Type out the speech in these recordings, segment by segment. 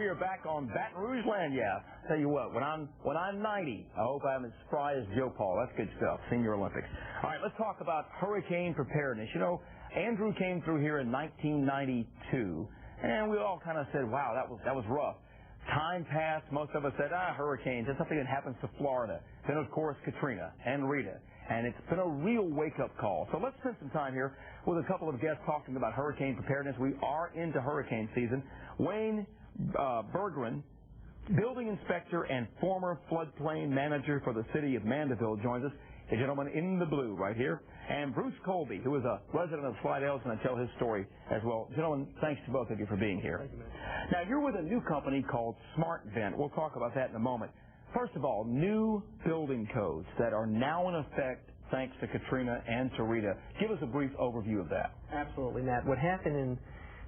we are back on Baton Rouge land, yeah. Tell you what, when I'm 90, I hope I'm as spry as Joe Paul. That's good stuff, Senior Olympics. All right, let's talk about hurricane preparedness. You know, Andrew came through here in 1992, and we all kind of said, wow, that was rough. Time passed. Most of us said, hurricanes, that's something that happens to Florida. Then, of course, Katrina and Rita. And it's been a real wake-up call. So let's spend some time here with a couple of guests talking about hurricane preparedness. We are into hurricane season. Wayne Berggren, building inspector and former floodplain manager for the city of Mandeville, joins us. A gentleman in the blue right here. And Bruce Colby, who is a resident of Slidell, is going to tell his story as well. Gentlemen, thanks to both of you for being here. Thank you, man. Now, you're with a new company called Smart Vent. We'll talk about that in a moment. First of all, new building codes that are now in effect thanks to Katrina and to Rita. Give us a brief overview of that. Absolutely, Matt. What happened in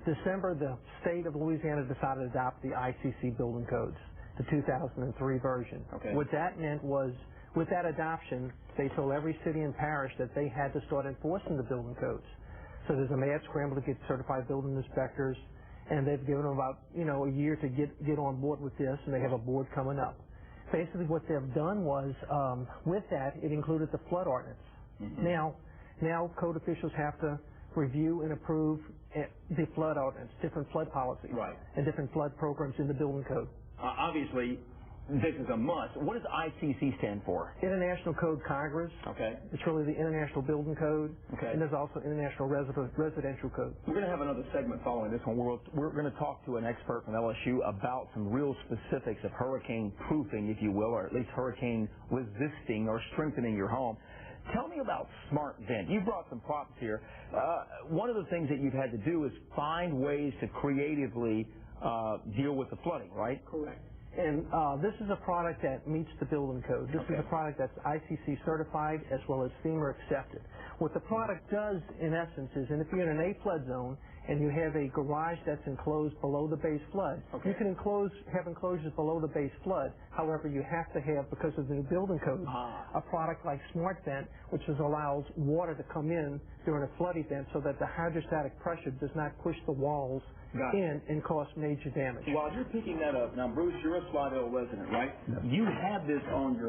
December, the state of Louisiana decided to adopt the ICC building codes, the 2003 version. Okay. What that meant was, with that adoption, they told every city and parish that they had to start enforcing the building codes. So there's a mad scramble to get certified building inspectors, and they've given them about, a year to get on board with this, and they have a board coming up. Basically, what they've done was, with that, it included the flood ordinance. Mm-hmm. Now code officials have to review and approve the flood ordinance, different flood policies, right, and different flood programs in the building code. Obviously, this is a must. What does ICC stand for? International Code Congress. Okay. It's really the International Building Code. Okay. And there's also International Residential Code. We're going to have another segment following this one. We're going to talk to an expert from LSU about some real specifics of hurricane proofing, if you will, or at least hurricane resisting or strengthening your home. Tell me about Smart Vent. You brought some props here. One of the things that you've had to do is find ways to creatively deal with the flooding, right? Correct. And this is a product that meets the building code. This is a product that's ICC certified as well as FEMA accepted. What the product does, in essence, is, and if you're in an A flood zone and you have a garage that's enclosed below the base flood, you can have enclosures below the base flood. However, you have to have, because of the new building code, a product like Smart Vent, which allows water to come in during a flood event so that the hydrostatic pressure does not push the walls in and cause major damage. While you're picking that up, now Bruce, you're a Slidell resident, right? Yes. You had this on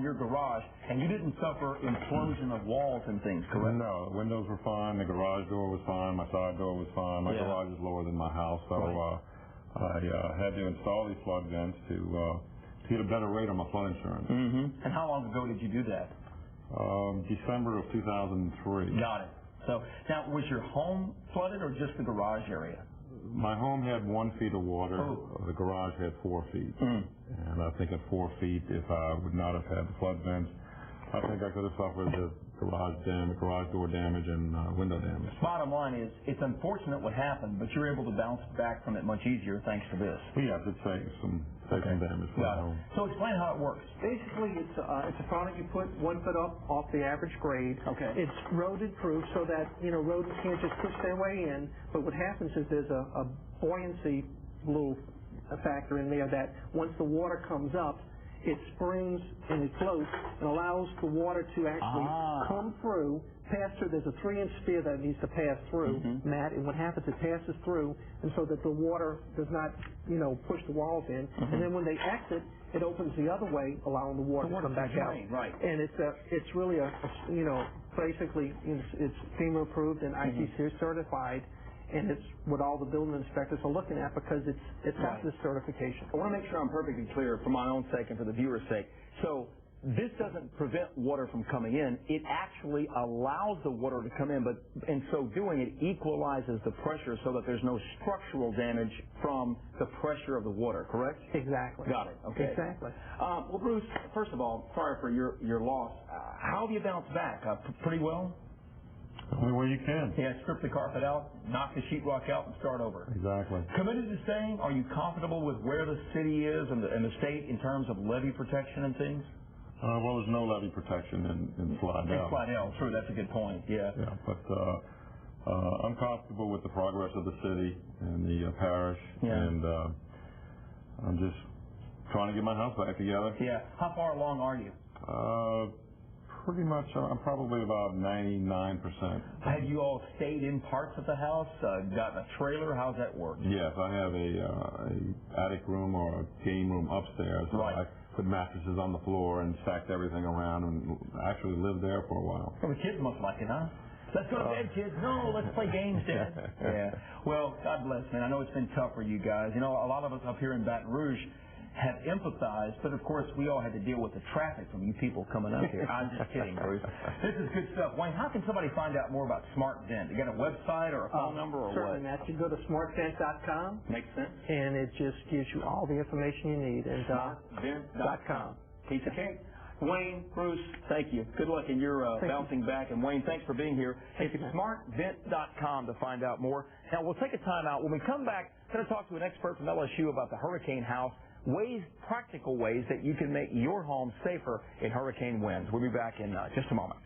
your garage, and you didn't suffer implosion of walls and things, correct? No, the windows were fine, the garage door was fine, my side door was fine. My garage is lower than my house, so I had to install these flood vents to get a better rate on my flood insurance. Mm-hmm. And how long ago did you do that? December of 2003. Got it. So now, was your home flooded or just the garage area? My home had 1 feet of water. The garage had 4 feet. And I think at 4 feet, if I would not have had the flood vents, I think I could have suffered the garage door damage and window damage. Bottom line is, it's unfortunate what happened, but you're able to bounce back from it much easier thanks to this. Yes, it saves some damage for my home. So explain how it works. Basically, it's a product you put 1 foot up off the average grade. Okay. It's rodent proof so that rodents can't just push their way in. But what happens is there's a buoyancy little factor in there that once the water comes up, it springs and it floats and allows the water to actually come through, pass through. There's a 3-inch sphere that needs to pass through, Matt, and what happens, it passes through, and so that the water does not, push the walls in. And then when they exit, it opens the other way, allowing the water to come back out. Right. And it's really basically it's FEMA approved and ICC certified. And it's what all the building inspectors are looking at because it's got this certification. I want to make sure I'm perfectly clear for my own sake and for the viewer's sake. So this doesn't prevent water from coming in. It actually allows the water to come in, but in so doing, it equalizes the pressure so that there's no structural damage from the pressure of the water, correct? Exactly. Got it. Okay. Exactly. Well, Bruce, first of all, sorry for your loss. How have you bounced back? Pretty well? The only way you can. Yeah, strip the carpet out, knock the sheetrock out, and start over. Exactly. Committed to staying? Are you comfortable with where the city is and the state in terms of levee protection and things? Well, there's no levee protection in Slidell. In Slidell, true. That's a good point. Yeah. Yeah, but I'm comfortable with the progress of the city and the parish, and I'm just trying to get my house back together. Yeah. How far along are you? pretty much, I'm probably about 99%. Have you all stayed in parts of the house, gotten a trailer? How's that work? Yes, I have a attic room or a game room upstairs. So right. I put mattresses on the floor and stacked everything around and actually lived there for a while. Well, the kids must like it, huh? Let's go to bed, kids. No, let's play games, Dad. Yeah. Well, God bless, man. I know it's been tough for you guys. You know, a lot of us up here in Baton Rouge have empathized, but of course we all had to deal with the traffic from you people coming up here. I'm just kidding, Bruce. This is good stuff. Wayne, how can somebody find out more about Smart Vent? You got a website or a phone number or certainly, what? Matt. You go to smartvent.com. Makes sense. And it just gives you all the information you need. And smartvent.com. Piece of cake. Wayne, Bruce, thank you. Good luck in your bouncing back. And Wayne, thanks for being here. It's smartvent.com to find out more. Now, we'll take a time out. When we come back, we're going to talk to an expert from LSU about the hurricane house, practical ways that you can make your home safer in hurricane winds. We'll be back in just a moment.